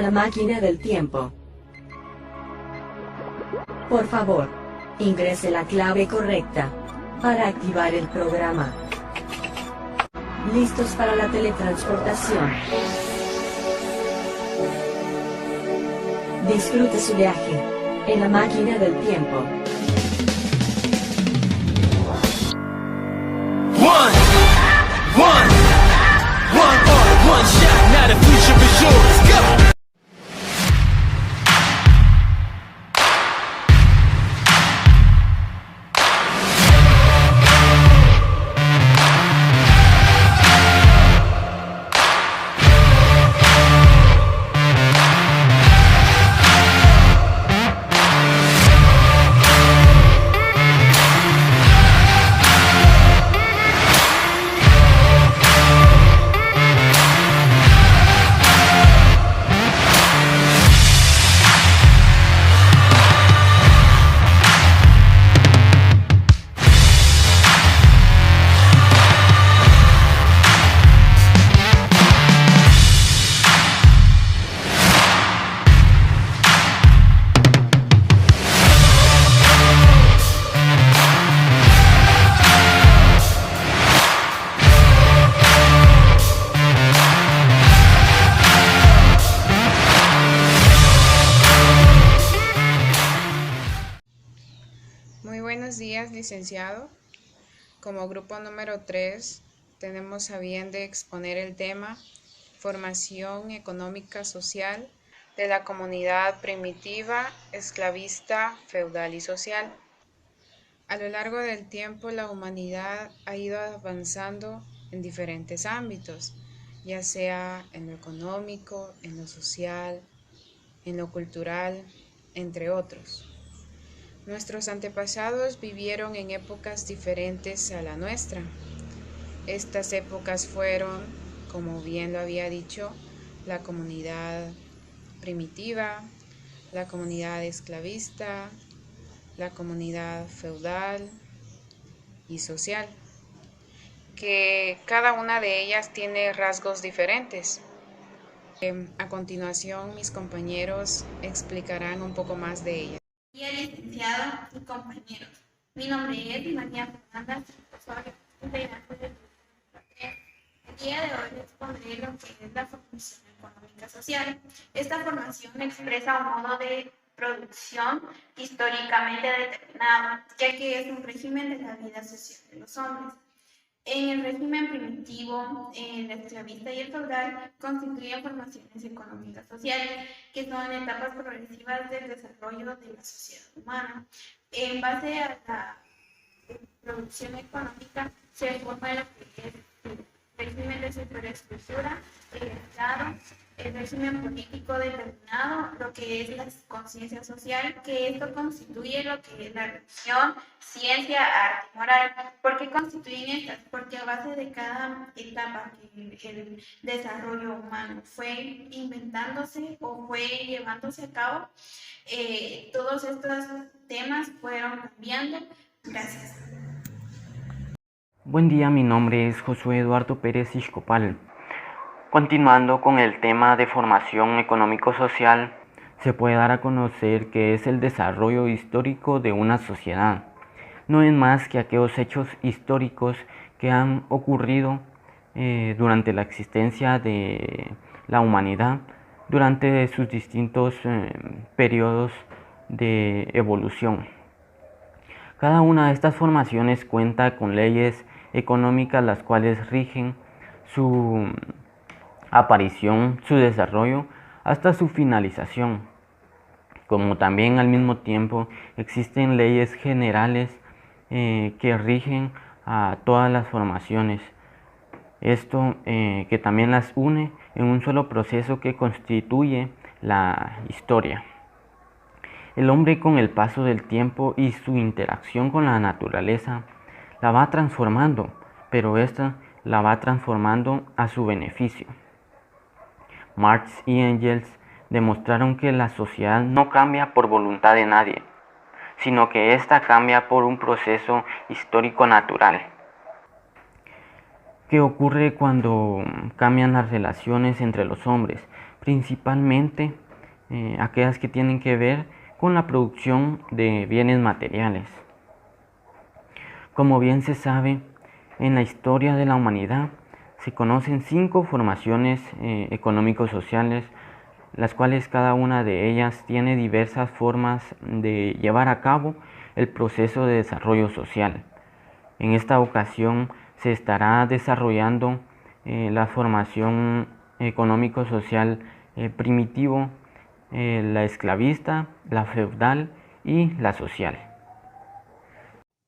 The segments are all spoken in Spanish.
a la máquina del tiempo. Por favor, ingrese la clave correcta para activar el programa. ¿Listos para la teletransportación? Disfrute su viaje en la máquina del tiempo. One shot, now the future is yours. Go! Muy buenos días, licenciado. Como grupo número 3, tenemos a bien de exponer el tema Formación económica social de la comunidad primitiva, esclavista, feudal y social. A lo largo del tiempo, la humanidad ha ido avanzando en diferentes ámbitos, ya sea en lo económico, en lo social, en lo cultural, entre otros. Nuestros antepasados vivieron en épocas diferentes a la nuestra. Estas épocas fueron, como bien lo había dicho, la comunidad primitiva, la comunidad esclavista, la comunidad feudal y social, que cada una de ellas tiene rasgos diferentes. A continuación, mis compañeros explicarán un poco más de ellas. Licenciado y compañeros, mi nombre es María Fernanda, soy integrante del grupo 3. El día de hoy les expondré lo que es la formación económica social. Esta formación expresa un modo de producción históricamente determinado, ya que es un régimen de la vida social de los hombres. En el régimen primitivo, el esclavista y el feudal constituyen formaciones económicas sociales, que son etapas progresivas del desarrollo de la sociedad humana. En base a la producción económica se forma lo que es el régimen de superestructura, el Estado, el régimen político determinado, lo que es la conciencia social, que esto constituye lo que es la religión, ciencia, arte y moral. ¿Por qué constituyen estas? Porque a base de cada etapa que el desarrollo humano fue inventándose o fue llevándose a cabo, todos estos temas fueron cambiando. Gracias. Buen día, mi nombre es Josué Eduardo Pérez Ixcopal. Continuando con el tema de formación económico-social, se puede dar a conocer que es el desarrollo histórico de una sociedad. No es más que aquellos hechos históricos que han ocurrido durante la existencia de la humanidad, durante sus distintos periodos de evolución. Cada una de estas formaciones cuenta con leyes económicas las cuales rigen su aparición, su desarrollo, hasta su finalización. Como también al mismo tiempo existen leyes generales que rigen a todas las formaciones. Esto que también las une en un solo proceso que constituye la historia. El hombre, con el paso del tiempo y su interacción con la naturaleza, la va transformando, pero esta la va transformando a su beneficio. Marx y Engels demostraron que la sociedad no cambia por voluntad de nadie, sino que ésta cambia por un proceso histórico natural. ¿Qué ocurre cuando cambian las relaciones entre los hombres? principalmente aquellas que tienen que ver con la producción de bienes materiales. Como bien se sabe, en la historia de la humanidad se conocen 5 formaciones económico-sociales, las cuales cada una de ellas tiene diversas formas de llevar a cabo el proceso de desarrollo social. En esta ocasión se estará desarrollando la formación económico-social primitivo, la esclavista, la feudal y la social.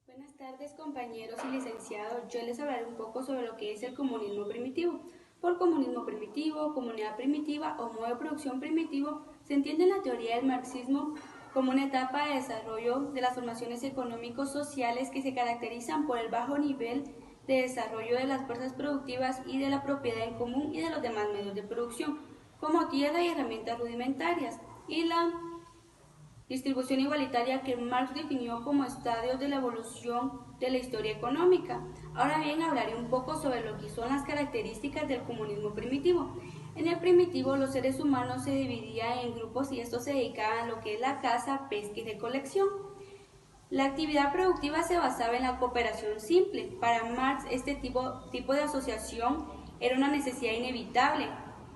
Buenas tardes, compañeros y licenciados. Yo les hablaré un poco sobre lo que es el comunismo primitivo. Por comunismo primitivo, comunidad primitiva o modo de producción primitivo se entiende en la teoría del marxismo como una etapa de desarrollo de las formaciones económicos sociales que se caracterizan por el bajo nivel de desarrollo de las fuerzas productivas y de la propiedad en común y de los demás medios de producción, como tierra y herramientas rudimentarias, y la distribución igualitaria que Marx definió como estadios de la evolución de la historia económica. Ahora bien, hablaré un poco sobre lo que son las características del comunismo primitivo. En el primitivo, los seres humanos se dividían en grupos y estos se dedicaban a lo que es la caza, pesca y recolección. La actividad productiva se basaba en la cooperación simple. Para Marx, este tipo de asociación era una necesidad inevitable,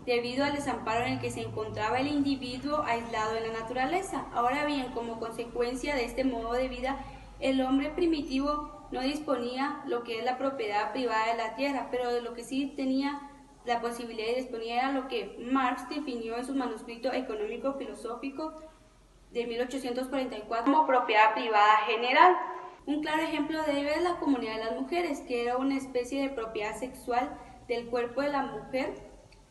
debido al desamparo en el que se encontraba el individuo aislado en la naturaleza. Ahora bien, como consecuencia de este modo de vida, el hombre primitivo no disponía lo que es la propiedad privada de la tierra, pero de lo que sí tenía la posibilidad de disponer era lo que Marx definió en su manuscrito económico-filosófico de 1844 como propiedad privada general. Un claro ejemplo de ello es la comunidad de las mujeres, que era una especie de propiedad sexual del cuerpo de la mujer,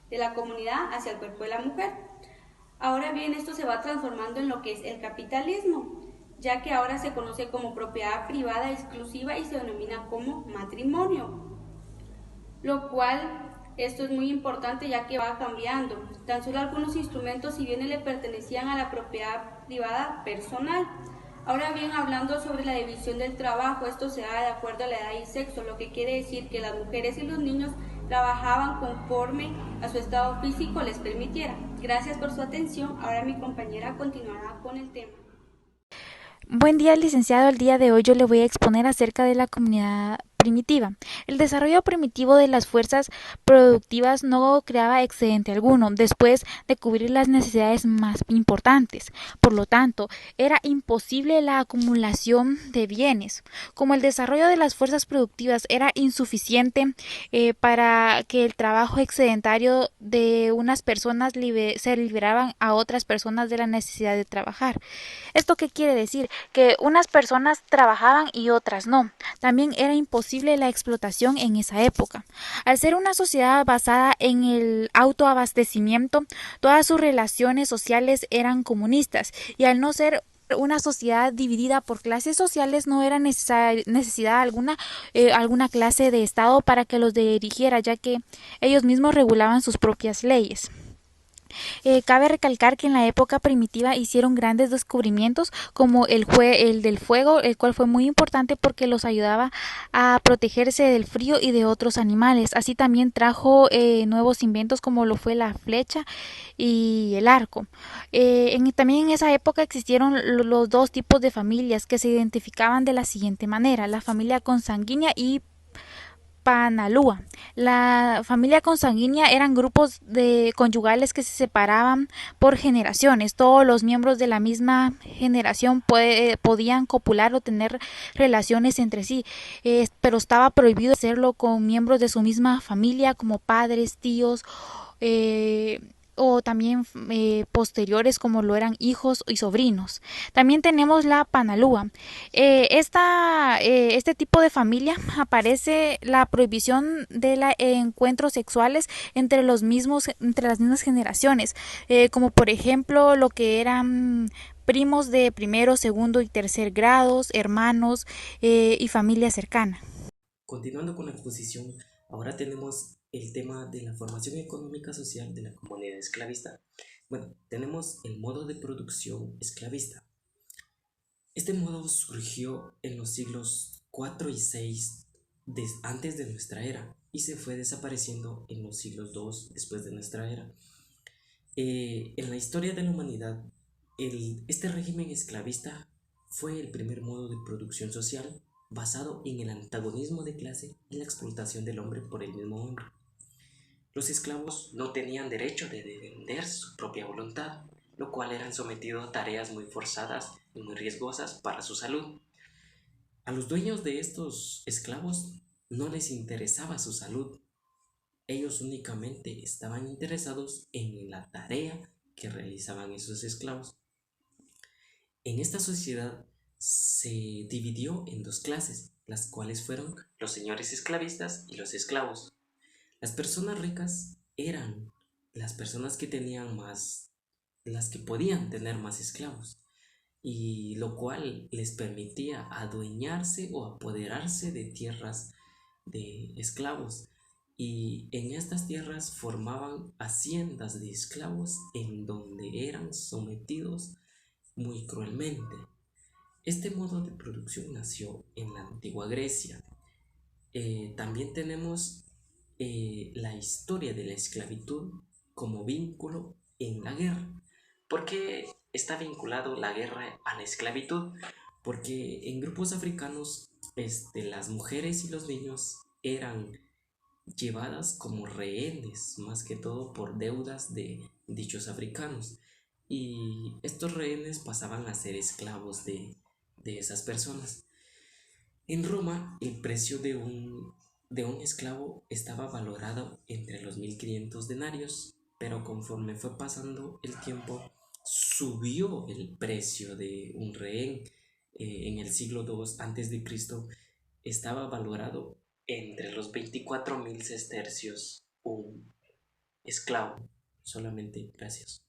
de la comunidad hacia el cuerpo de la mujer. Ahora bien, esto se va transformando en lo que es el capitalismo, ya que ahora se conoce como propiedad privada exclusiva y se denomina como matrimonio, lo cual esto es muy importante ya que va cambiando. Tan solo algunos instrumentos y bienes le pertenecían a la propiedad privada personal. Ahora bien, hablando sobre la división del trabajo, esto se da de acuerdo a la edad y sexo, lo que quiere decir que las mujeres y los niños trabajaban conforme a su estado físico les permitiera. Gracias por su atención. Ahora mi compañera continuará con el tema. Buen día, licenciado. El día de hoy yo le voy a exponer acerca de la comunidad primitiva. El desarrollo primitivo de las fuerzas productivas no creaba excedente alguno después de cubrir las necesidades más importantes. Por lo tanto, era imposible la acumulación de bienes. Como el desarrollo de las fuerzas productivas era insuficiente para que el trabajo excedentario de unas personas se liberaban a otras personas de la necesidad de trabajar. ¿Esto qué quiere decir? Que unas personas trabajaban y otras no. También era imposible la explotación en esa época. Al ser una sociedad basada en el autoabastecimiento, todas sus relaciones sociales eran comunistas, y al no ser una sociedad dividida por clases sociales no era necesidad alguna clase de Estado para que los dirigiera, ya que ellos mismos regulaban sus propias leyes. Cabe recalcar que en la época primitiva hicieron grandes descubrimientos como el del fuego, el cual fue muy importante porque los ayudaba a protegerse del frío y de otros animales. Así también trajo nuevos inventos como lo fue la flecha y el arco. También en esa época existieron los dos tipos de familias que se identificaban de la siguiente manera: la familia consanguínea y Panalúa. La familia consanguínea eran grupos de conyugales que se separaban por generaciones. Todos los miembros de la misma generación podían copular o tener relaciones entre sí, pero estaba prohibido hacerlo con miembros de su misma familia, como padres, tíos, o también posteriores, como lo eran hijos y sobrinos. También tenemos la Panalúa. Este tipo de familia aparece la prohibición de encuentros sexuales entre las mismas generaciones, como por ejemplo lo que eran primos de primero, segundo y tercer grados, hermanos y familia cercana. Continuando con la exposición, ahora tenemos el tema de la formación económica social de la comunidad esclavista. Bueno, tenemos el modo de producción esclavista. Este modo surgió en los siglos 4 y 6 antes de nuestra era y se fue desapareciendo en los siglos 2 después de nuestra era. En la historia de la humanidad, este régimen esclavista fue el primer modo de producción social basado en el antagonismo de clase y la explotación del hombre por el mismo hombre. Los esclavos no tenían derecho de defender su propia voluntad, lo cual eran sometidos a tareas muy forzadas y muy riesgosas para su salud. A los dueños de estos esclavos no les interesaba su salud. Ellos únicamente estaban interesados en la tarea que realizaban esos esclavos. En esta sociedad se dividió en dos clases, las cuales fueron los señores esclavistas y los esclavos. Las personas ricas eran las personas que tenían más, las que podían tener más esclavos, y lo cual les permitía adueñarse o apoderarse de tierras de esclavos. Y en estas tierras formaban haciendas de esclavos en donde eran sometidos muy cruelmente. Este modo de producción nació en la antigua Grecia. También tenemos la historia de la esclavitud como vínculo en la guerra. ¿Por qué está vinculado la guerra a la esclavitud? Porque en grupos africanos las mujeres y los niños eran llevadas como rehenes, más que todo por deudas de dichos africanos, y estos rehenes pasaban a ser esclavos de esas personas. En Roma, el precio de un esclavo estaba valorado entre los 1500 denarios, pero conforme fue pasando el tiempo, subió el precio de un rehén. En el siglo II a.C. estaba valorado entre los 24.000 sestercios un esclavo. Solamente gracias.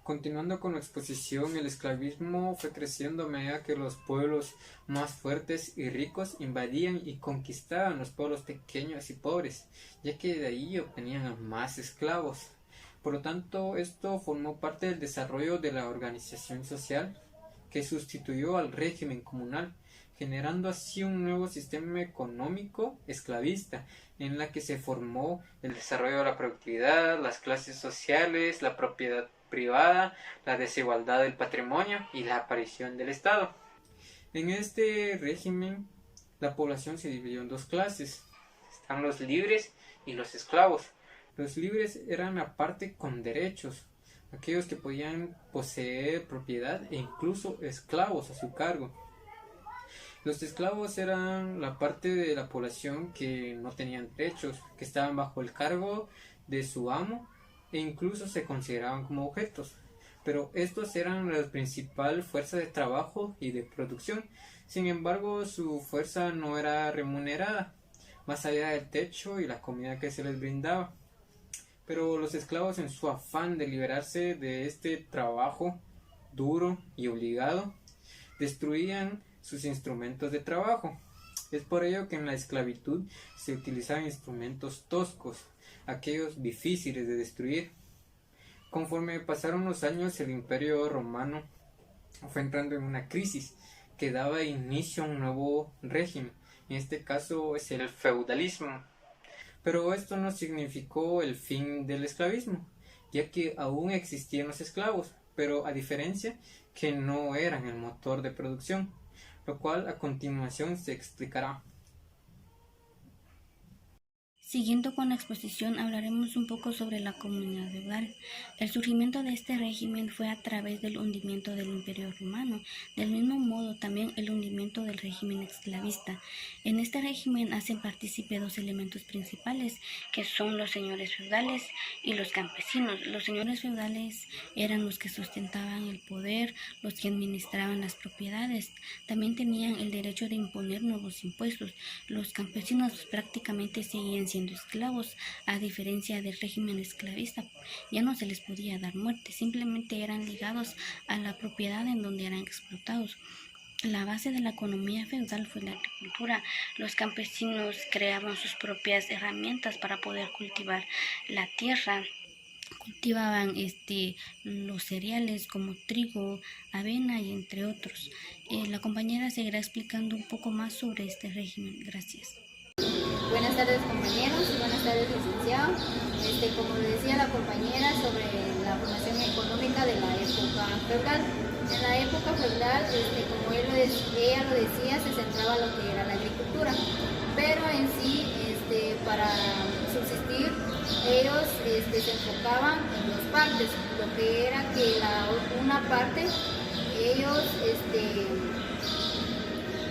Continuando con la exposición, el esclavismo fue creciendo a medida que los pueblos más fuertes y ricos invadían y conquistaban los pueblos pequeños y pobres, ya que de ahí obtenían más esclavos. Por lo tanto, esto formó parte del desarrollo de la organización social, que sustituyó al régimen comunal, generando así un nuevo sistema económico esclavista, en la que se formó el desarrollo de la productividad, las clases sociales, la propiedad privada, la desigualdad del patrimonio y la aparición del Estado. En este régimen, la población se dividió en dos clases. Están los libres y los esclavos. Los libres eran la parte con derechos, aquellos que podían poseer propiedad e incluso esclavos a su cargo. Los esclavos eran la parte de la población que no tenían derechos, que estaban bajo el cargo de su amo e incluso se consideraban como objetos. Pero estos eran la principal fuerza de trabajo y de producción. Sin embargo, su fuerza no era remunerada, más allá del techo y la comida que se les brindaba. Pero los esclavos, en su afán de liberarse de este trabajo duro y obligado, destruían sus instrumentos de trabajo. Es por ello que en la esclavitud se utilizaban instrumentos toscos, aquellos difíciles de destruir. Conforme pasaron los años, el Imperio Romano fue entrando en una crisis que daba inicio a un nuevo régimen. En este caso es el feudalismo. Pero esto no significó el fin del esclavismo, ya que aún existían los esclavos, pero a diferencia que no eran el motor de producción, lo cual a continuación se explicará. Siguiendo con la exposición, hablaremos un poco sobre la comunidad feudal. El surgimiento de este régimen fue a través del hundimiento del Imperio Romano, del mismo modo también el hundimiento del régimen esclavista. En este régimen hacen partícipe dos elementos principales, que son los señores feudales y los campesinos. Los señores feudales eran los que sustentaban el poder, los que administraban las propiedades. También tenían el derecho de imponer nuevos impuestos. Los campesinos prácticamente seguían siendo esclavos, a diferencia del régimen esclavista. Ya no se les podía dar muerte, simplemente eran ligados a la propiedad en donde eran explotados. La base de la economía feudal fue la agricultura. Los campesinos creaban sus propias herramientas para poder cultivar la tierra. Cultivaban los cereales como trigo, avena y entre otros. La compañera seguirá explicando un poco más sobre este régimen. Gracias. Buenas tardes compañeros, buenas tardes licenciado. Como le decía la compañera sobre la formación económica de la época feudal. En la época feudal, como ella lo decía, se centraba lo que era la agricultura, pero en sí, para subsistir, ellos se enfocaban en dos partes, lo que era que una parte, ellos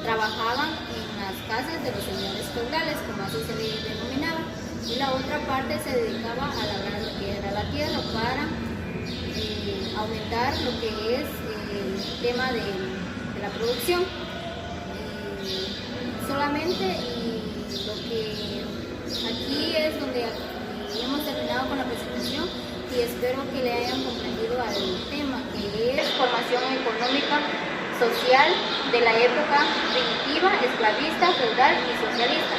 trabajaban en las casas de los señores feudales, como así se les denominaba, y la otra parte se dedicaba a labrar lo que era la tierra para aumentar lo que es el tema de la producción. Solamente, y lo que aquí es donde hemos terminado con la presentación, y espero que le hayan comprendido al tema, que es formación económica social de la época primitiva, esclavista, feudal y socialista.